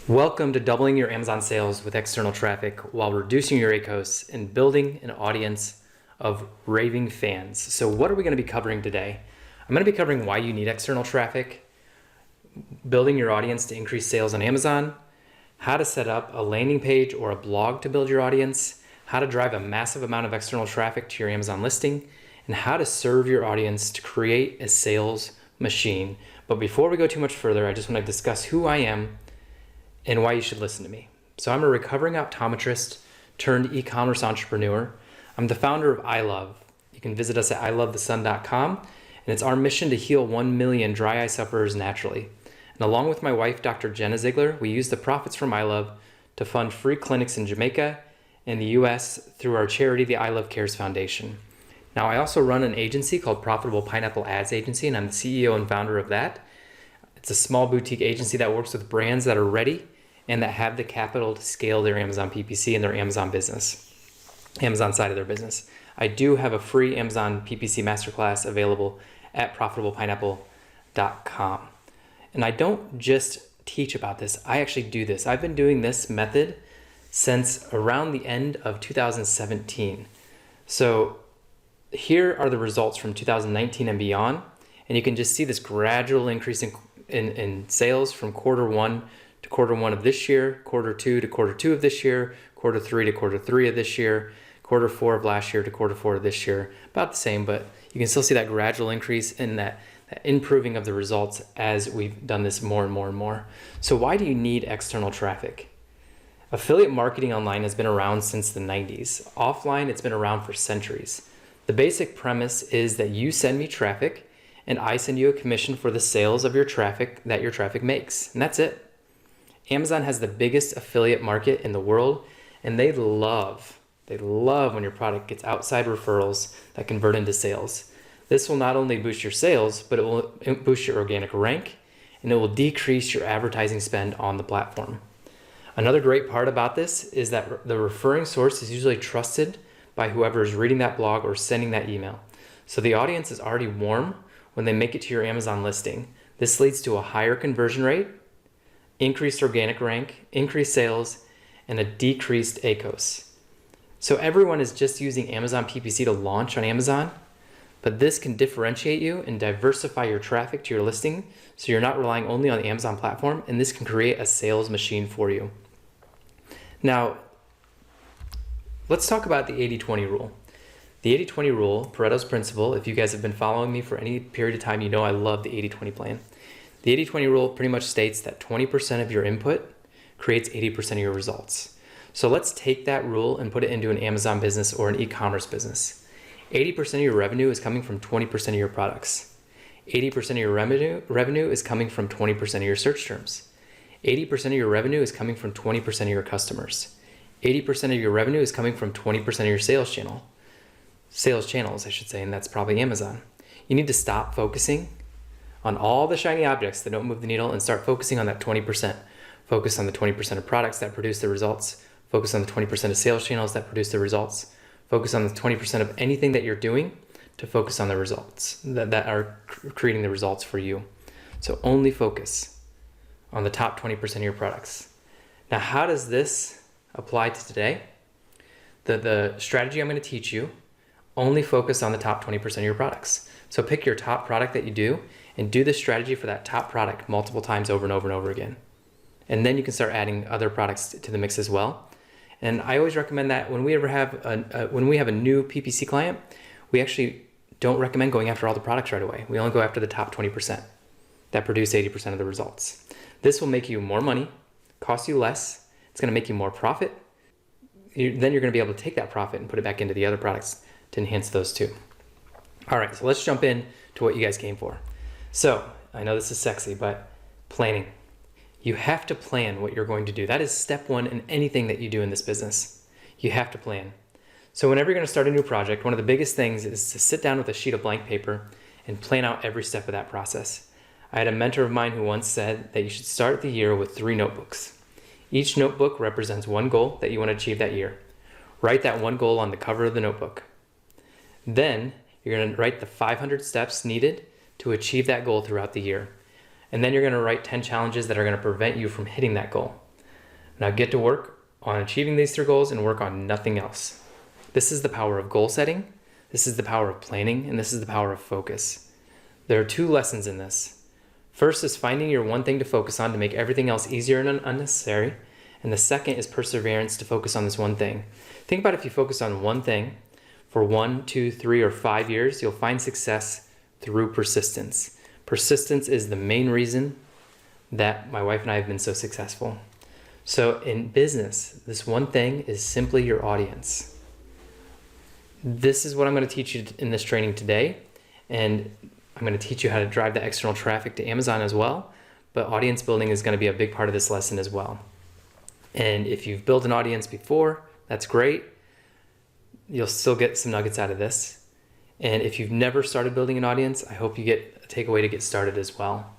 Welcome to doubling your Amazon sales with external traffic while reducing your ACOS and building an audience of raving fans. So what are we going to be covering today? I'm going to be covering why you need external traffic, building your audience to increase sales on Amazon, how to set up a landing page or a blog to build your audience, how to drive a massive amount of external traffic to your Amazon listing, and how to serve your audience to create a sales machine. But before we go too much further, I just want to discuss who I am and why you should listen to me. So I'm a recovering optometrist turned e-commerce entrepreneur. I'm the founder of iLove. You can visit us at ilovethesun.com, and it's our mission to heal 1 million dry eye sufferers naturally. And along with my wife, Dr. Jenna Ziegler, we use the profits from iLove to fund free clinics in Jamaica and the US through our charity, the iLove Cares Foundation. Now, I also run an agency called Profitable Pineapple Ads Agency, and I'm the CEO and founder of that. It's a small boutique agency that works with brands that are ready and that have the capital to scale their Amazon PPC and their Amazon business, Amazon side of their business. I do have a free Amazon PPC masterclass available at profitablepineapple.com. And I don't just teach about this, I actually do this. I've been doing this method since around the end of 2017. So here are the results from 2019 and beyond. And you can just see this gradual increase in sales from quarter one to quarter one of this year, quarter two to quarter two of this year, quarter three to quarter three of this year, quarter four of last year to quarter four of this year. About the same, but you can still see that gradual increase in that improving of the results as we've done this more and more and more. So why do you need external traffic? Affiliate marketing online has been around since the 90s. Offline, it's been around for centuries. The basic premise is that you send me traffic and I send you a commission for the sales of your traffic that your traffic makes, and that's it. Amazon has the biggest affiliate market in the world, and they love when your product gets outside referrals that convert into sales. This will not only boost your sales, but it will boost your organic rank, and it will decrease your advertising spend on the platform. Another great part about this is that the referring source is usually trusted by whoever is reading that blog or sending that email. So the audience is already warm when they make it to your Amazon listing. This leads to a higher conversion rate, increased organic rank, increased sales, and a decreased ACOS. So everyone is just using Amazon PPC to launch on Amazon, but this can differentiate you and diversify your traffic to your listing so you're not relying only on the Amazon platform, and this can create a sales machine for you. Now, let's talk about the 80-20 rule. The 80-20 rule, Pareto's principle, if you guys have been following me for any period of time, you know I love the 80-20 plan. The 80-20 rule pretty much states that 20% of your input creates 80% of your results. So let's take that rule and put it into an Amazon business or an e-commerce business. 80% of your revenue is coming from 20% of your products. 80% of your revenue is coming from 20% of your search terms. 80% of your revenue is coming from 20% of your customers. 80% of your revenue is coming from 20% of your sales channels, I should say, and that's probably Amazon. You need to stop focusing on all the shiny objects that don't move the needle and start focusing on that 20%. Focus on the 20% of products that produce the results. Focus on the 20% of sales channels that produce the results. Focus on the 20% of anything that you're doing to focus on the results that are creating the results for you. So only focus on the top 20% of your products. Now, how does this apply to today? The strategy I'm going to teach you, only focus on the top 20% of your products. So pick your top product that you do and do this strategy for that top product multiple times over and over and over again. And then you can start adding other products to the mix as well. And I always recommend that when we have a new PPC client, we actually don't recommend going after all the products right away. We only go after the top 20% that produce 80% of the results. This will make you more money, cost you less. It's going to make you more profit. Then you're going to be able to take that profit and put it back into the other products to enhance those too. All right, so let's jump in to what you guys came for. So I know this is sexy, but planning. You have to plan what you're going to do. That is step one in anything that you do in this business. You have to plan. So whenever you're going to start a new project, one of the biggest things is to sit down with a sheet of blank paper and plan out every step of that process. I had a mentor of mine who once said that you should start the year with 3 notebooks. Each notebook represents one goal that you want to achieve that year. Write that one goal on the cover of the notebook. Then you're going to write the 500 steps needed to achieve that goal throughout the year. And then you're going to write 10 challenges that are going to prevent you from hitting that goal. Now get to work on achieving these 3 goals and work on nothing else. This is the power of goal setting, this is the power of planning, and this is the power of focus. There are 2 lessons in this. First is finding your one thing to focus on to make everything else easier and unnecessary. And the second is perseverance to focus on this one thing. Think about if you focus on one thing for 1, 2, 3, or 5 years, you'll find success through persistence. Persistence is the main reason that my wife and I have been so successful. So in business, this one thing is simply your audience. This is what I'm going to teach you in this training today. And I'm going to teach you how to drive the external traffic to Amazon as well. But audience building is going to be a big part of this lesson as well. And if you've built an audience before, that's great. You'll still get some nuggets out of this. And if you've never started building an audience, I hope you get a takeaway to get started as well.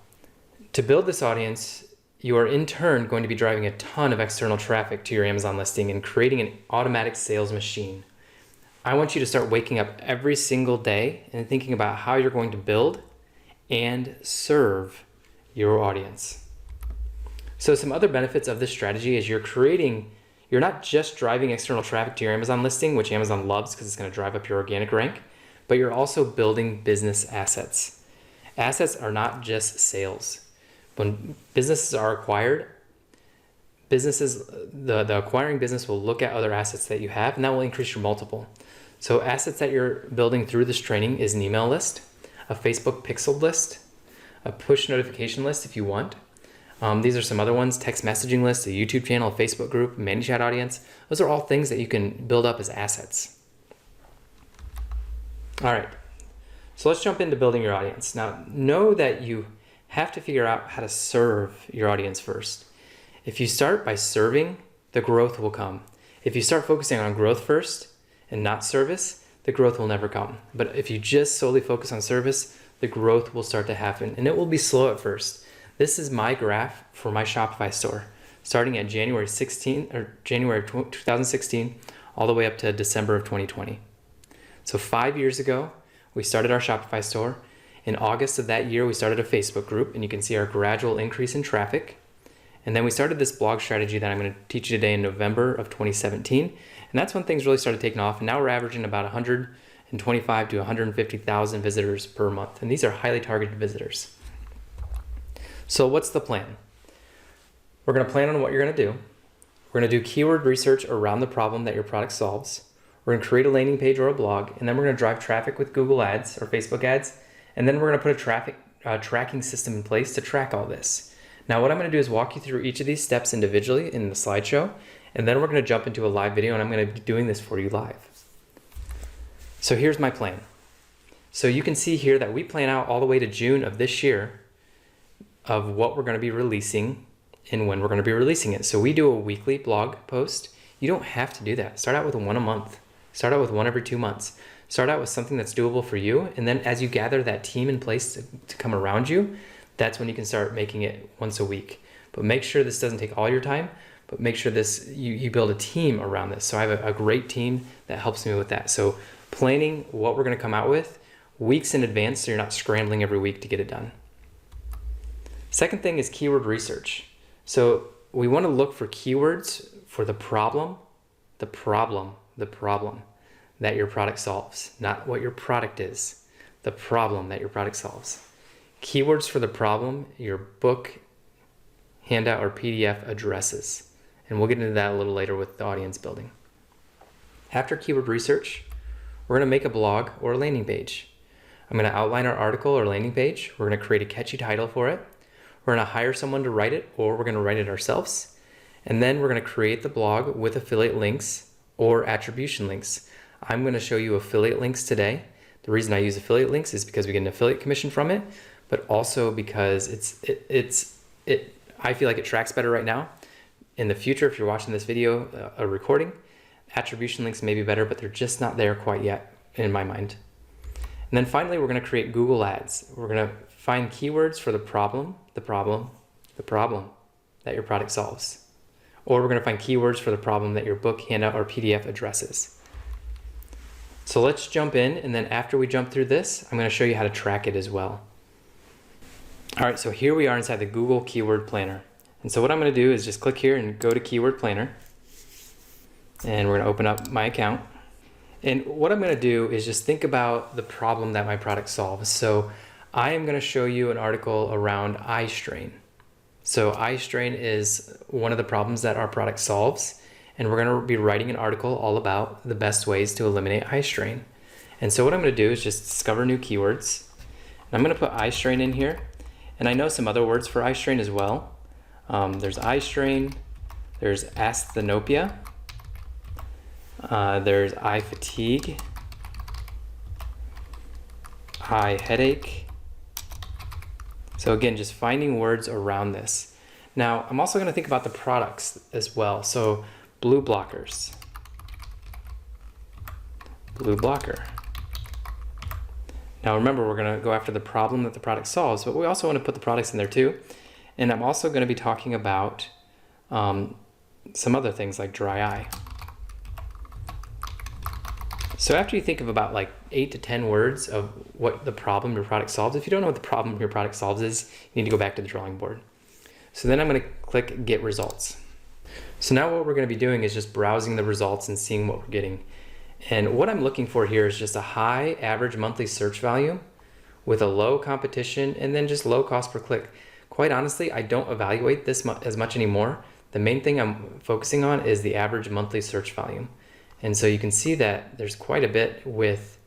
To build this audience, you are in turn going to be driving a ton of external traffic to your Amazon listing and creating an automatic sales machine. I want you to start waking up every single day and thinking about how you're going to build and serve your audience. So some other benefits of this strategy is you're not just driving external traffic to your Amazon listing, which Amazon loves because it's going to drive up your organic rank, but you're also building business assets. Assets are not just sales. When businesses are acquired, the acquiring business will look at other assets that you have, and that will increase your multiple. So assets that you're building through this training is an email list, a Facebook pixel list, a push notification list if you want. These are some other ones: text messaging list, a YouTube channel, a Facebook group, ManyChat audience. Those are all things that you can build up as assets. All right, so let's jump into building your audience. Now, know that you have to figure out how to serve your audience first. If you start by serving, the growth will come. If you start focusing on growth first and not service, the growth will never come. But if you just solely focus on service, the growth will start to happen, and it will be slow at first. This is my graph for my Shopify store, starting at January 2016, all the way up to December of 2020. So 5 years ago, we started our Shopify store. In August of that year, we started a Facebook group, and you can see our gradual increase in traffic. And then we started this blog strategy that I'm going to teach you today in November of 2017. And that's when things really started taking off. And now we're averaging about 125 to 150,000 visitors per month. And these are highly targeted visitors. So what's the plan? We're going to plan on what you're going to do. We're going to do keyword research around the problem that your product solves. We're going to create a landing page or a blog, and then we're going to drive traffic with Google Ads or Facebook ads. And then we're going to put a tracking system in place to track all this. Now, what I'm going to do is walk you through each of these steps individually in the slideshow, and then we're going to jump into a live video, and I'm going to be doing this for you live. So here's my plan. So you can see here that we plan out all the way to June of this year of what we're going to be releasing and when we're going to be releasing it. So we do a weekly blog post. You don't have to do that. Start out with one a month. Start out with one every 2 months. Start out with something that's doable for you, and then as you gather that team in place to come around you, that's when you can start making it once a week. But make sure this doesn't take all your time, but make sure you build a team around this. So I have a great team that helps me with that. So planning what we're going to come out with weeks in advance so you're not scrambling every week to get it done. Second thing is keyword research. So we want to look for keywords for the problem that your product solves, not what your product is, the problem that your product solves. Keywords for the problem your book, handout, or PDF addresses. And we'll get into that a little later with the audience building. After keyword research, we're going to make a blog or a landing page. I'm going to outline our article or landing page. We're going to create a catchy title for it. We're going to hire someone to write it, or we're going to write it ourselves. And then we're going to create the blog with affiliate links or attribution links. I'm going to show you affiliate links today. The reason I use affiliate links is because we get an affiliate commission from it, but also because I feel like it tracks better right now. In the future, if you're watching this video, a recording, attribution links may be better, but they're just not there quite yet in my mind. And then finally, we're going to create Google Ads. We're going to find keywords for the problem that your product solves. Or we're going to find keywords for the problem that your book, handout, or PDF addresses. So let's jump in, and then after we jump through this, I'm going to show you how to track it as well. All right, so here we are inside the Google Keyword Planner. And so what I'm going to do is just click here and go to Keyword Planner. And we're going to open up my account. And what I'm going to do is just think about the problem that my product solves. So I am going to show you an article around eye strain. So eye strain is one of the problems that our product solves. And we're going to be writing an article all about the best ways to eliminate eye strain. And so what I'm going to do is just discover new keywords. And I'm going to put eye strain in here. And I know some other words for eye strain as well. There's eye strain, there's asthenopia, there's eye fatigue, eye headache. So again, just finding words around this. Now, I'm also going to think about the products as well. So blue blockers, blue blocker. Now remember, we're going to go after the problem that the product solves, but we also want to put the products in there too. And I'm also going to be talking about some other things like dry eye. So after you think of about like 8 to 10 words of what the problem your product solves, if you don't know what the problem your product solves is, you need to go back to the drawing board. So then I'm going to click Get Results. So now what we're going to be doing is just browsing the results and seeing what we're getting. And what I'm looking for here is just a high average monthly search volume with a low competition and then just low cost per click. Quite honestly, I don't evaluate this as much anymore. The main thing I'm focusing on is the average monthly search volume. And so you can see that there's quite a bit with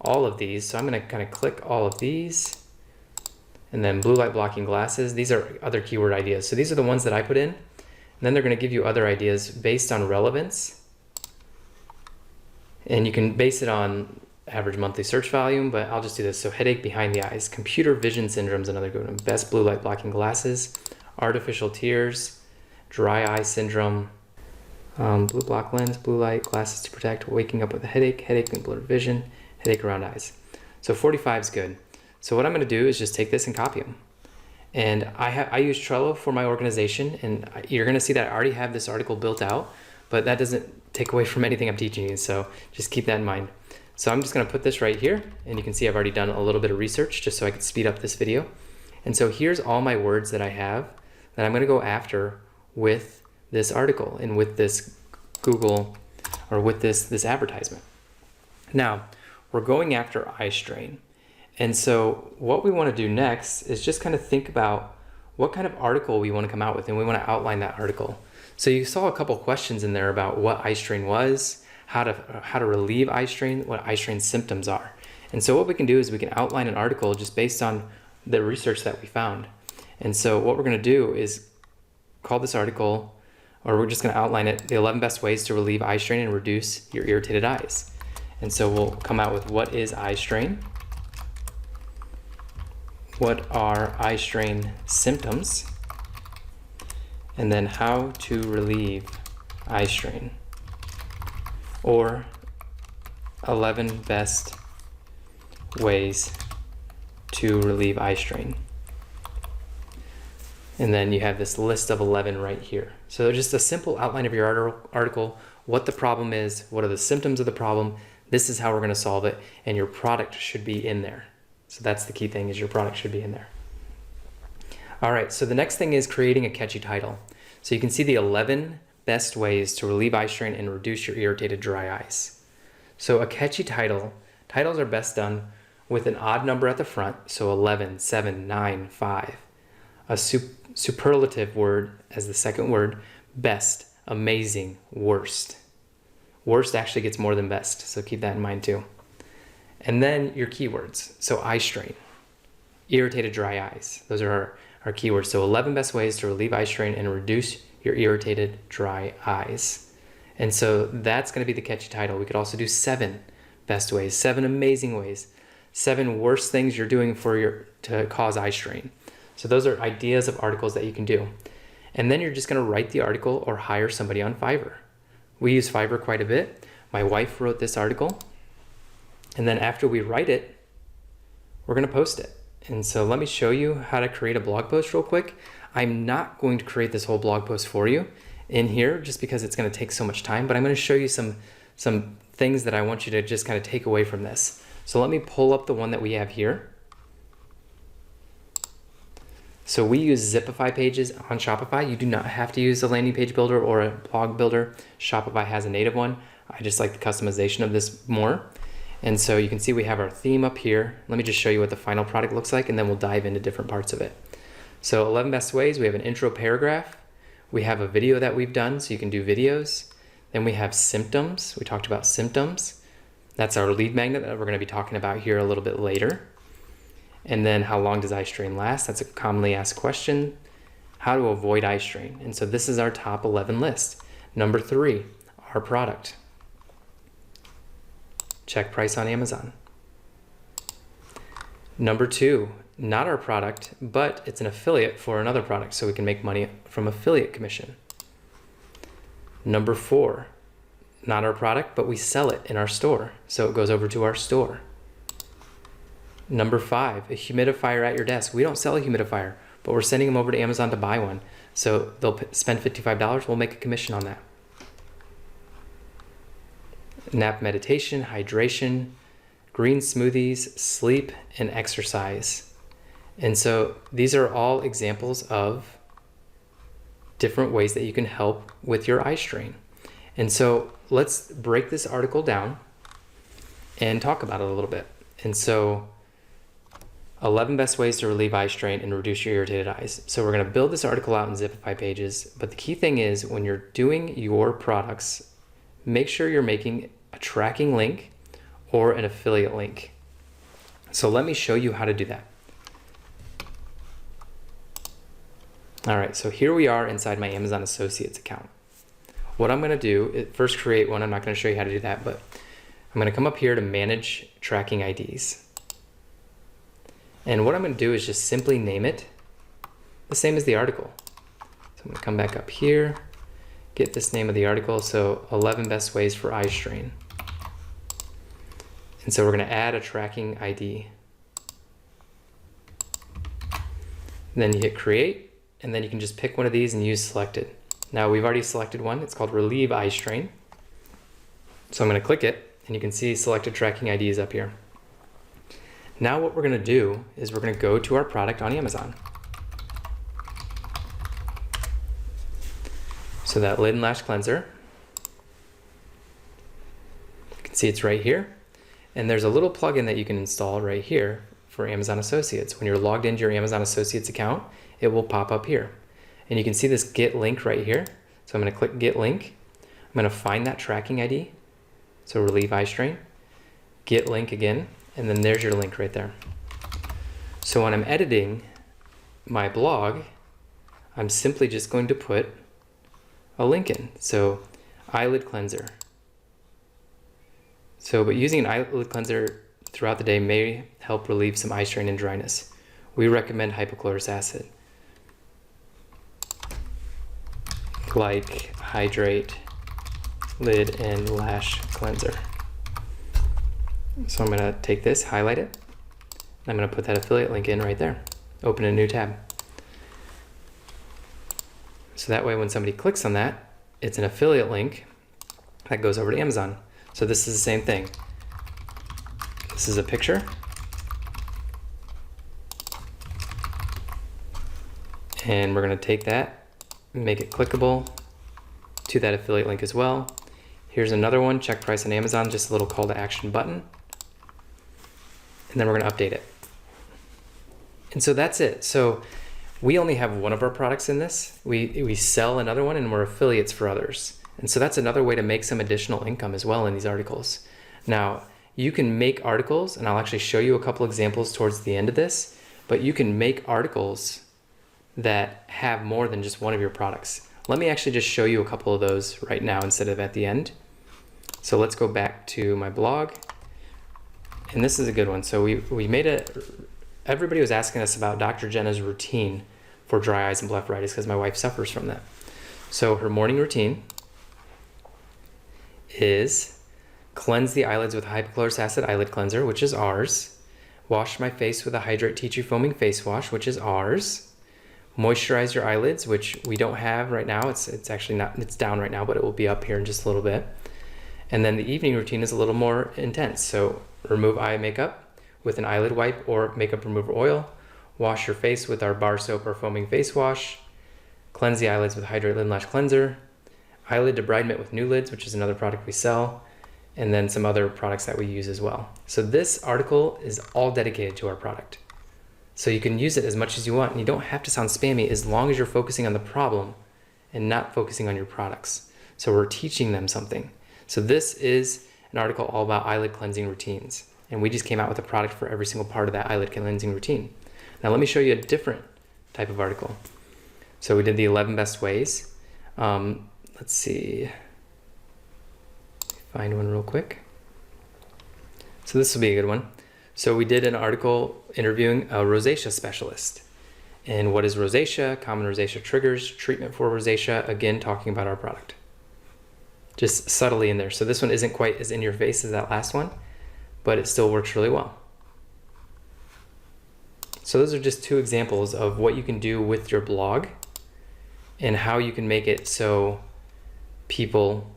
all of these. So I'm going to kind of click all of these and then blue light blocking glasses. These are other keyword ideas. So these are the ones that I put in. And then they're going to give you other ideas based on relevance. And you can base it on average monthly search volume, but I'll just do this. So headache behind the eyes, computer vision syndrome is another good one. Best blue light blocking glasses, artificial tears, dry eye syndrome, blue block lens, blue light glasses to protect, waking up with a headache, headache and blurred vision, headache around eyes. So 45 is good. So what I'm going to do is just take this and copy them. And I use Trello for my organization, and you're going to see that I already have this article built out, but that doesn't take away from anything I'm teaching you. So just keep that in mind. So I'm just going to put this right here, and you can see I've already done a little bit of research just so I could speed up this video. And so here's all my words that I have that I'm going to go after with this article and with this Google or with this advertisement. Now, we're going after eye strain. And so what we want to do next is just kind of think about what kind of article we want to come out with, and we want to outline that article. So you saw a couple questions in there about what eye strain was, how to relieve eye strain, what eye strain symptoms are. And so what we can do is we can outline an article just based on the research that we found. And so what we're going to do is call this article, or we're just going to outline it, the 11 best ways to relieve eye strain and reduce your irritated eyes. And so we'll come out with what is eye strain, what are eye strain symptoms, and then how to relieve eye strain, or 11 best ways to relieve eye strain. And then you have this list of 11 right here. So just a simple outline of your article, what the problem is, what are the symptoms of the problem, this is how we're going to solve it, and your product should be in there. So that's the key thing, is your product should be in there. All right, so the next thing is creating a catchy title. So you can see the 11 best ways to relieve eye strain and reduce your irritated dry eyes. So a catchy title, titles are best done with an odd number at the front, so 11, 7, 9, 5. A superlative word as the second word, best, amazing, worst. Worst actually gets more than best, so keep that in mind too. And then your keywords, so eye strain, irritated dry eyes. Those are our keywords. So 11 best ways to relieve eye strain and reduce your irritated dry eyes. And so that's going to be the catchy title. We could also do 7 best ways, 7 amazing ways, 7 worst things you're doing to cause eye strain. So those are ideas of articles that you can do. And then you're just going to write the article or hire somebody on Fiverr. We use Fiverr quite a bit. My wife wrote this article. And then after we write it, we're going to post it. And so let me show you how to create a blog post real quick. I'm not going to create this whole blog post for you in here just because it's going to take so much time, but I'm going to show you some things that I want you to just kind of take away from this. So let me pull up the one that we have here. So we use Zipify pages on Shopify. You do not have to use a landing page builder or a blog builder. Shopify has a native one. I just like the customization of this more. And so you can see we have our theme up here. Let me just show you what the final product looks like, and then we'll dive into different parts of it. So 11 best ways, we have an intro paragraph. We have a video that we've done, so you can do videos. Then we have symptoms. We talked about symptoms. That's our lead magnet that we're going to be talking about here a little bit later. And then how long does eye strain last? That's a commonly asked question. How to avoid eye strain. And so this is our top 11 list. Number 3, our product. Check price on Amazon. Number 2, not our product, but it's an affiliate for another product, so we can make money from affiliate commission. Number 4, not our product, but we sell it in our store, so it goes over to our store. Number 5, a humidifier at your desk. We don't sell a humidifier, but we're sending them over to Amazon to buy one. So they'll spend $55, we'll make a commission on that. Nap meditation, hydration, green smoothies, sleep, and exercise. And so these are all examples of different ways that you can help with your eye strain. And so let's break this article down and talk about it a little bit. And so 11 best ways to relieve eye strain and reduce your irritated eyes. So we're going to build this article out in Zipify pages, but the key thing is when you're doing your products, make sure you're making a tracking link or an affiliate link. So let me show you how to do that. All right, so here we are inside my Amazon Associates account. What I'm going to do is first create one. I'm not going to show you how to do that, but I'm going to come up here to manage tracking IDs. And what I'm going to do is just simply name it the same as the article. So I'm going to come back up here, get this name of the article. So 11 best ways for eye strain. And so we're going to add a tracking ID. And then you hit create, and then you can just pick one of these and use selected. Now we've already selected one. It's called relieve eye strain. So I'm going to click it, and you can see selected tracking ID is up here. Now what we're going to do is we're going to go to our product on Amazon. So that lid and lash cleanser, you can see it's right here. And there's a little plugin that you can install right here for Amazon Associates. When you're logged into your Amazon Associates account, it will pop up here. And you can see this get link right here. So I'm going to click get link. I'm going to find that tracking ID. So relieve eye strain, get link again, and then there's your link right there. So when I'm editing my blog, I'm simply just going to put a link in. So eyelid cleanser. So, but using an eyelid cleanser throughout the day may help relieve some eye strain and dryness. We recommend hypochlorous acid. Like hydrate, lid, and lash cleanser. So I'm going to take this, highlight it, and I'm going to put that affiliate link in right there. Open a new tab. So that way when somebody clicks on that, it's an affiliate link that goes over to Amazon. So this is the same thing. This is a picture. And we're going to take that, make it clickable to that affiliate link as well. Here's another one, check price on Amazon, just a little call to action button. And then we're going to update it. And so that's it. So we only have one of our products in this. We sell another one and we're affiliates for others. And so that's another way to make some additional income as well in these articles. Now, you can make articles, and I'll actually show you a couple examples towards the end of this, but you can make articles that have more than just one of your products. Let me actually just show you a couple of those right now instead of at the end. So let's go back to my blog. And this is a good one. So we made everybody was asking us about Dr. Jenna's routine for dry eyes and blepharitis because my wife suffers from that. So her morning routine is cleanse the eyelids with hypochlorous acid eyelid cleanser, which is ours. Wash my face with a Hydrate Tea Tree Foaming Face Wash, which is ours. Moisturize your eyelids, which we don't have right now. It's actually not, it's down right now, but it will be up here in just a little bit. And then the evening routine is a little more intense. So remove eye makeup with an eyelid wipe or makeup remover oil. wash your face with our bar soap or foaming face wash, cleanse the eyelids with Hydrate Lid Lash Cleanser, eyelid debridement with new lids, which is another product we sell, and then some other products that we use as well. So this article is all dedicated to our product. So you can use it as much as you want, and you don't have to sound spammy as long as you're focusing on the problem and not focusing on your products. So we're teaching them something. So this is an article all about eyelid cleansing routines, and we just came out with a product for every single part of that eyelid cleansing routine. Now let me show you a different type of article. So we did the 11 best ways. Let's see, find one real quick. So this will be a good one. So we did an article interviewing a rosacea specialist. And what is rosacea, common rosacea triggers, treatment for rosacea, again, talking about our product. Just subtly in there. So this one isn't quite as in your face as that last one, but it still works really well. So those are just two examples of what you can do with your blog and how you can make it so people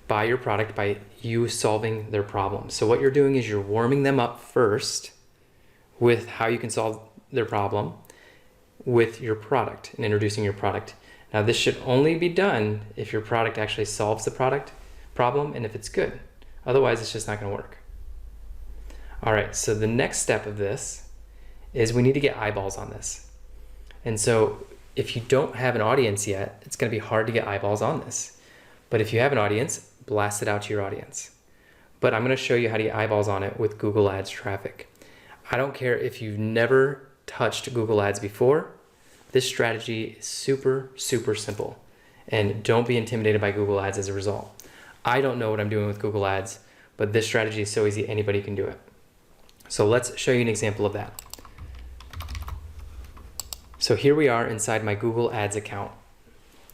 buy your product by you solving their problem. So what you're doing is you're warming them up first with how you can solve their problem with your product and introducing your product. Now this should only be done if your product actually solves the problem and if it's good. Otherwise it's just not going to work. All right, so the next step of this is we need to get eyeballs on this. And so if you don't have an audience yet, it's going to be hard to get eyeballs on this. But if you have an audience, blast it out to your audience. But I'm going to show you how to get eyeballs on it with Google Ads traffic. I don't care if you've never touched Google Ads before. This strategy is super, super simple. And don't be intimidated by Google Ads as a result. I don't know what I'm doing with Google Ads, but this strategy is so easy, anybody can do it. So let's show you an example of that. So here we are inside my Google Ads account,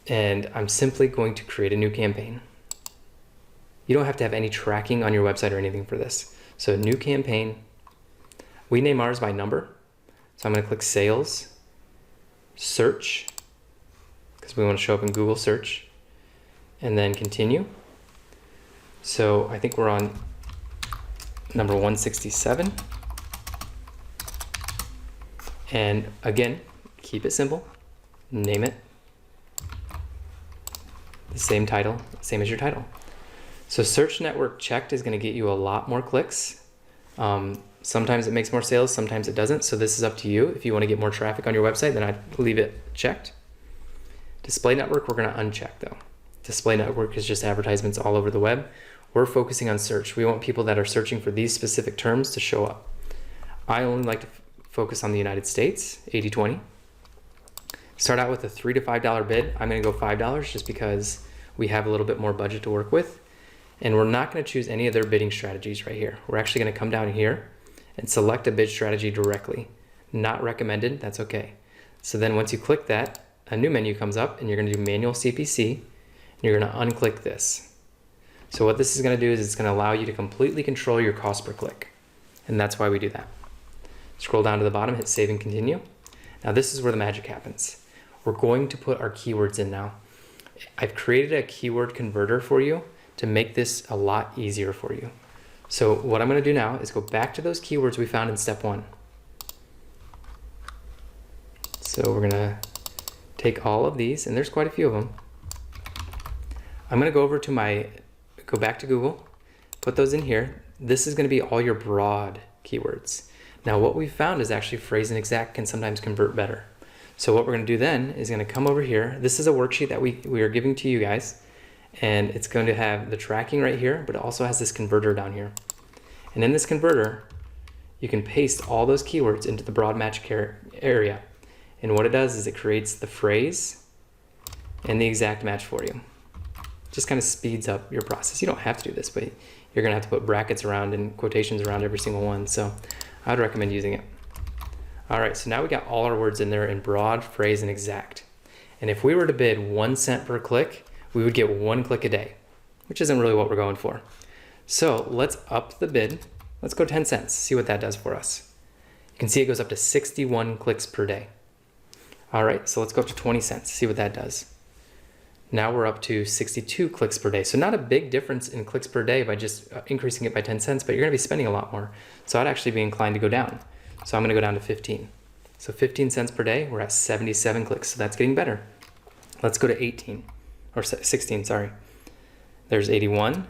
and I'm simply going to create a new campaign. You don't have to have any tracking on your website or anything for this. So new campaign, we name ours by number. So I'm going to click sales, search, because we want to show up in Google search, and then continue. So I think we're on number 167. And again, keep it simple, name it, the same title, same as your title. So search network checked is going to get you a lot more clicks. Sometimes it makes more sales, sometimes it doesn't. So this is up to you. If you want to get more traffic on your website, then I'd leave it checked. Display network, we're going to uncheck though. Display network is just advertisements all over the web. We're focusing on search. We want people that are searching for these specific terms to show up. I only like to focus on the United States, 80-20. Start out with a $3 to $5 bid. I'm going to go $5 just because we have a little bit more budget to work with. And we're not going to choose any of their bidding strategies right here. We're actually going to come down here and select a bid strategy directly. Not recommended, that's okay. So then once you click that, a new menu comes up and you're going to do manual CPC and you're going to unclick this. So what this is going to do is it's going to allow you to completely control your cost per click. And that's why we do that. Scroll down to the bottom, hit save and continue. Now this is where the magic happens. We're going to put our keywords in now. I've created a keyword converter for you to make this a lot easier for you. So what I'm going to do now is go back to those keywords we found in step 1. So we're going to take all of these, and there's quite a few of them. I'm going to go over to go back to Google, put those in here. This is going to be all your broad keywords. Now what we found is actually phrase and exact can sometimes convert better. So what we're going to do then is going to come over here. This is a worksheet that we are giving to you guys, and it's going to have the tracking right here, but it also has this converter down here. And in this converter, you can paste all those keywords into the broad match area. And what it does is it creates the phrase and the exact match for you. Just kind of speeds up your process. You don't have to do this, but you're going to have to put brackets around and quotations around every single one. So I'd recommend using it. All right, so now we got all our words in there in broad, phrase, and exact. And if we were to bid 1 cent per click, we would get 1 click a day, which isn't really what we're going for. So let's up the bid. Let's go 10 cents, see what that does for us. You can see it goes up to 61 clicks per day. All right, so let's go up to 20 cents, see what that does. Now we're up to 62 clicks per day. So not a big difference in clicks per day by just increasing it by 10 cents, but you're gonna be spending a lot more. So I'd actually be inclined to go down. So I'm gonna go down to 15. So 15 cents per day, we're at 77 clicks. So that's getting better. Let's go to 18 or 16, sorry. There's 81,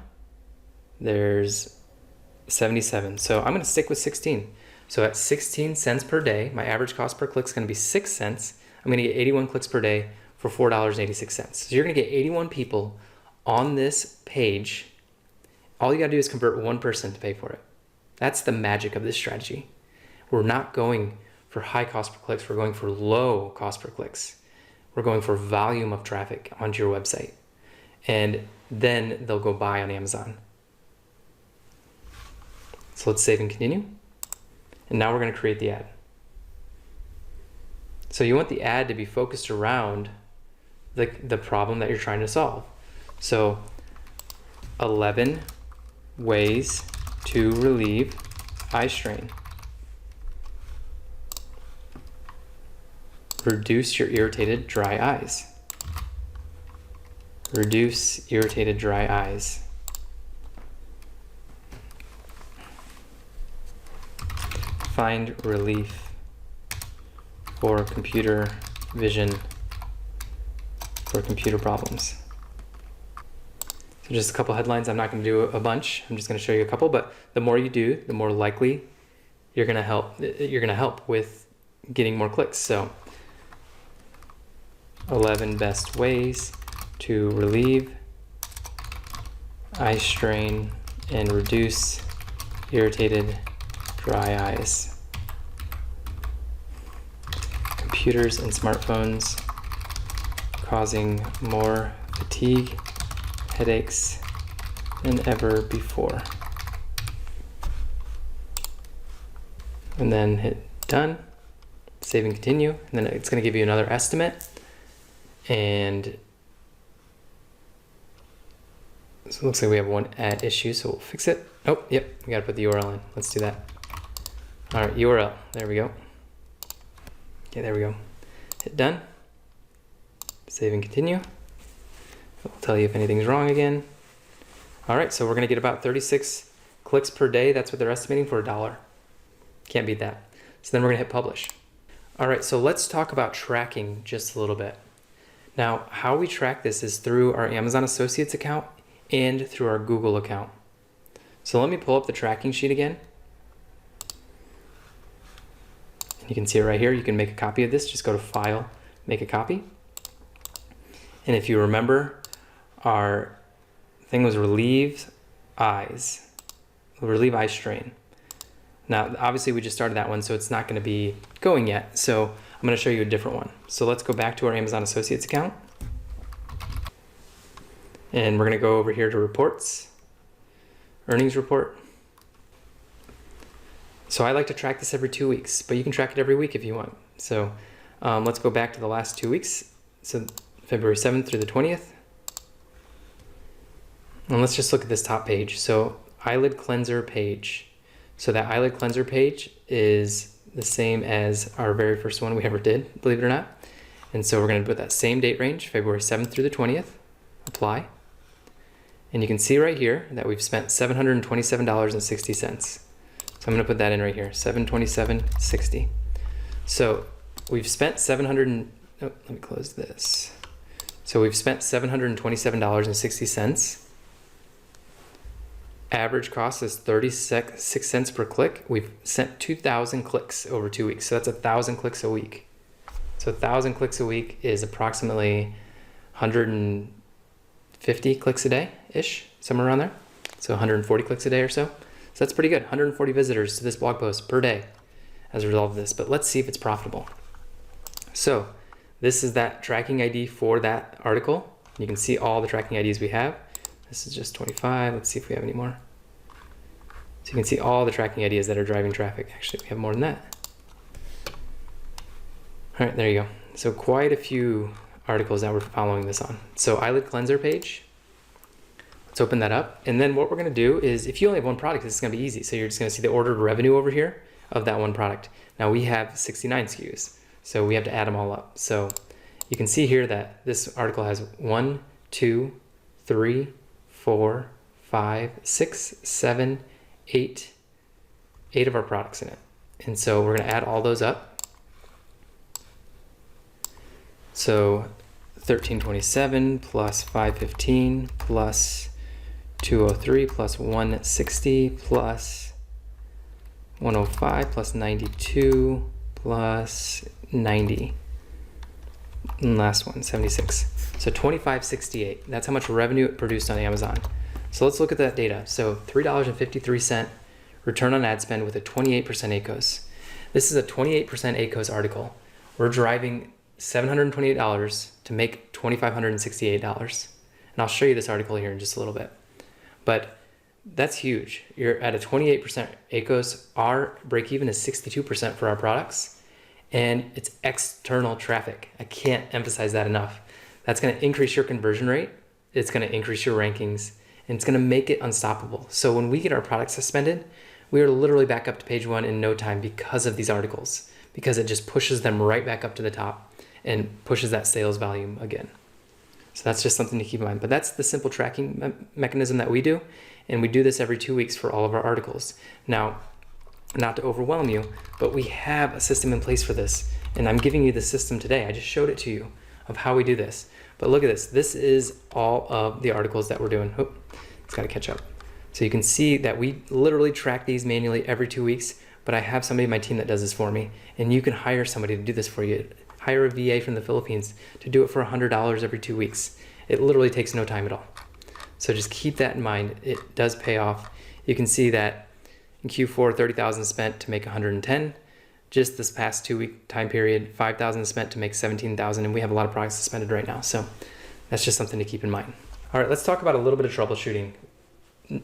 there's 77. So I'm gonna stick with 16. So at 16 cents per day, my average cost per click is gonna be 6 cents. I'm gonna get 81 clicks per day for $4.86. So you're gonna get 81 people on this page. All you gotta do is convert one person to pay for it. That's the magic of this strategy. We're not going for high cost per clicks, we're going for low cost per clicks. We're going for volume of traffic onto your website. And then they'll go buy on Amazon. So let's save and continue. And now we're gonna create the ad. So you want the ad to be focused around the problem that you're trying to solve. So 11 ways to relieve eye strain. Reduce your irritated dry eyes. Reduce irritated dry eyes. Find relief for computer vision for computer problems. So just a couple headlines. I'm not going to do a bunch. I'm just going to show you a couple, but the more you do, the more likely you're going to help with getting more clicks. So 11 best ways to relieve eye strain and reduce irritated dry eyes. Computers and smartphones causing more fatigue, headaches than ever before. And then hit done, save and continue, and then it's going to give you another estimate. And so it looks like we have one ad issue, so we'll fix it. Oh, yep, we got to put the URL in. Let's do that. All right, URL, there we go. Okay, there we go. Hit done, save and continue. It'll tell you if anything's wrong again. All right, so we're gonna get about 36 clicks per day. That's what they're estimating for $1. Can't beat that. So then we're gonna hit publish. All right, so let's talk about tracking just a little bit. Now, how we track this is through our Amazon Associates account and through our Google account. So let me pull up the tracking sheet again. And you can see it right here. You can make a copy of this. Just go to File, Make a Copy. And if you remember, our thing was relieve eye strain. Now, obviously we just started that one, so it's not going to be going yet. So I'm going to show you a different one. So let's go back to our Amazon Associates account. And we're going to go over here to reports, earnings report. So I like to track this every 2 weeks, but you can track it every week if you want. So let's go back to the last 2 weeks. So February 7th through the 20th. And let's just look at this top page. So eyelid cleanser page. So that eyelid cleanser page is the same as our very first one we ever did, believe it or not. And so we're going to put that same date range, February 7th through the 20th, apply. And you can see right here that we've spent $727.60. So I'm going to put that in right here, $727.60. So we've spent let me close this. So we've spent $727.60. Average cost is 36 cents per click. We've sent 2,000 clicks over 2 weeks. So that's 1,000 clicks a week. So 1,000 clicks a week is approximately 150 clicks a day-ish, somewhere around there. So 140 clicks a day or so. So that's pretty good. 140 visitors to this blog post per day as a result of this. But let's see if it's profitable. So this is that tracking ID for that article. You can see all the tracking IDs we have. This is just 25. Let's see if we have any more. So you can see all the tracking ideas that are driving traffic. Actually, we have more than that. All right, there you go. So quite a few articles that we're following this on. So eyelid cleanser page. Let's open that up. And then what we're gonna do is, if you only have one product, this is gonna be easy. So you're just gonna see the ordered revenue over here of that one product. Now we have 69 SKUs, so we have to add them all up. So you can see here that this article has 1, 2, 3, 4, 5, 6, 7, 8 of our products in it. And so we're gonna add all those up. So 1327 plus 515 plus 203 plus 160 plus 105 plus 92 plus 90. And last one, 76. So 2568. That's how much revenue it produced on Amazon. So let's look at that data. So $3.53 return on ad spend with a 28% ACOS. This is a 28% ACOS article. We're driving $728 to make $2,568. And I'll show you this article here in just a little bit. But that's huge. You're at a 28% ACOS. Our break even is 62% for our products. And it's external traffic. I can't emphasize that enough. That's going to increase your conversion rate. It's going to increase your rankings. And it's going to make it unstoppable. So when we get our products suspended, we are literally back up to page 1 in no time because of these articles. Because it just pushes them right back up to the top and pushes that sales volume again. So that's just something to keep in mind. But that's the simple tracking mechanism that we do. And we do this every 2 weeks for all of our articles. Now, not to overwhelm you, but we have a system in place for this. And I'm giving you the system today. I just showed it to you of how we do this. But look at this. This is all of the articles that we're doing. Oh, it's got to catch up. So you can see that we literally track these manually every 2 weeks, but I have somebody in my team that does this for me. And you can hire somebody to do this for you. Hire a VA from the Philippines to do it for $100 every 2 weeks. It literally takes no time at all. So just keep that in mind. It does pay off. You can see that in Q4, 30,000 spent to make 110. Just this past 2 week time period, 5,000 spent to make 17,000, and we have a lot of products suspended right now. So that's just something to keep in mind. All right, let's talk about a little bit of troubleshooting.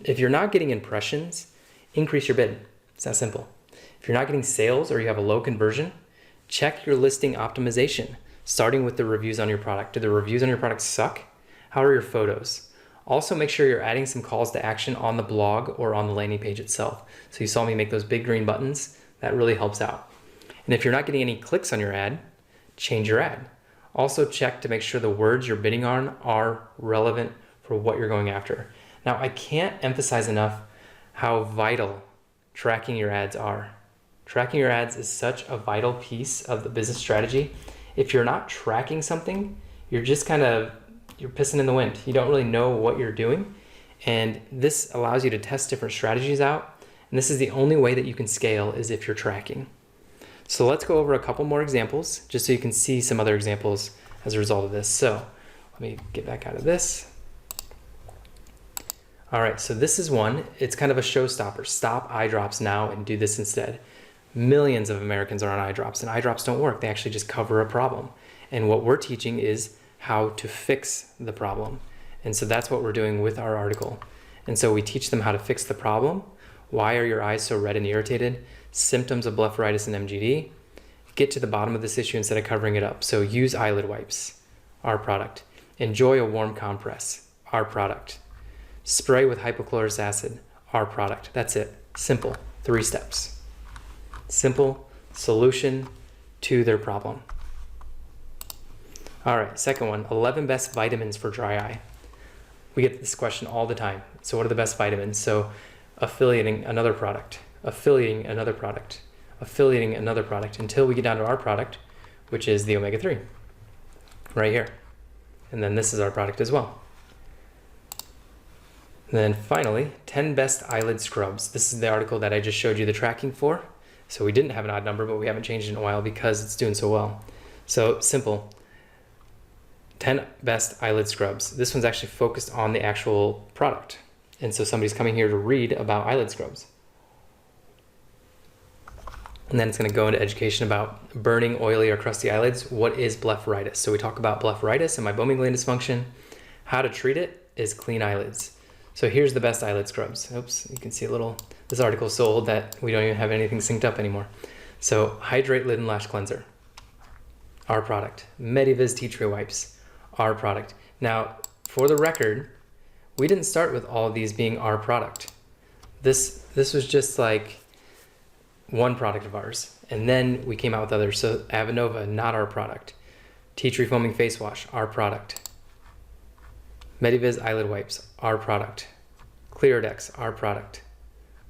If you're not getting impressions, increase your bid. It's that simple. If you're not getting sales or you have a low conversion, check your listing optimization, starting with the reviews on your product. Do the reviews on your product suck? How are your photos? Also, make sure you're adding some calls to action on the blog or on the landing page itself. So you saw me make those big green buttons. That really helps out. And if you're not getting any clicks on your ad, change your ad. Also check to make sure the words you're bidding on are relevant for what you're going after. Now, I can't emphasize enough how vital tracking your ads are. Tracking your ads is such a vital piece of the business strategy. If you're not tracking something, you're just you're pissing in the wind. You don't really know what you're doing. And this allows you to test different strategies out. And this is the only way that you can scale is if you're tracking. So let's go over a couple more examples just so you can see some other examples as a result of this. So let me get back out of this. All right, so this is one. It's kind of a showstopper. Stop eye drops now and do this instead. Millions of Americans are on eye drops, and eye drops don't work. They actually just cover a problem. And what we're teaching is how to fix the problem. And so that's what we're doing with our article. And so we teach them how to fix the problem. Why are your eyes so red and irritated? Symptoms of blepharitis and MGD. Get to the bottom of this issue instead of covering it up. So use eyelid wipes, our product. Enjoy a warm compress, our product. Spray with hypochlorous acid, our product. That's it. Simple. 3 steps. Simple solution to their problem. All right, second one, 11 best vitamins for dry eye. We get this question all the time. So what are the best vitamins? So affiliating another product, affiliating another product, affiliating another product until we get down to our product, which is the omega-3 right here. And then this is our product as well. And then finally, 10 best eyelid scrubs. This is the article that I just showed you the tracking for. So we didn't have an odd number, but we haven't changed it in a while because it's doing so well. So simple, 10 best eyelid scrubs. This one's actually focused on the actual product. And so somebody's coming here to read about eyelid scrubs. And then it's going to go into education about burning, oily, or crusty eyelids. What is blepharitis? So we talk about blepharitis and meibomian gland dysfunction. How to treat it is clean eyelids. So here's the best eyelid scrubs. Oops, you can see a little, this article is so old that we don't even have anything synced up anymore. So Hydrate Lid and Lash Cleanser, our product. Mediviz Tea Tree Wipes, our product. Now, for the record, we didn't start with all of these being our product. This was just like one product of ours. And then we came out with others. So Avanova, not our product. Tea Tree Foaming Face Wash, our product. Mediviz Eyelid Wipes, our product. Clearadex, our product.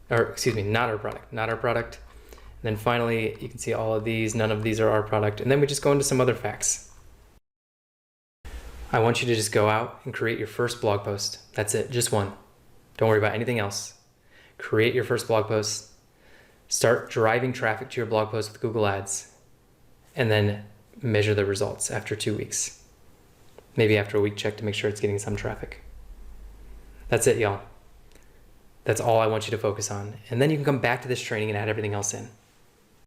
Or excuse me, not our product, not our product. And then finally, you can see all of these, none of these are our product. And then we just go into some other facts. I want you to just go out and create your first blog post. That's it, just one. Don't worry about anything else. Create your first blog post. Start driving traffic to your blog post with Google Ads, and then measure the results after 2 weeks. Maybe after a week, check to make sure it's getting some traffic. That's it, y'all. That's all I want you to focus on. And then you can come back to this training and add everything else in.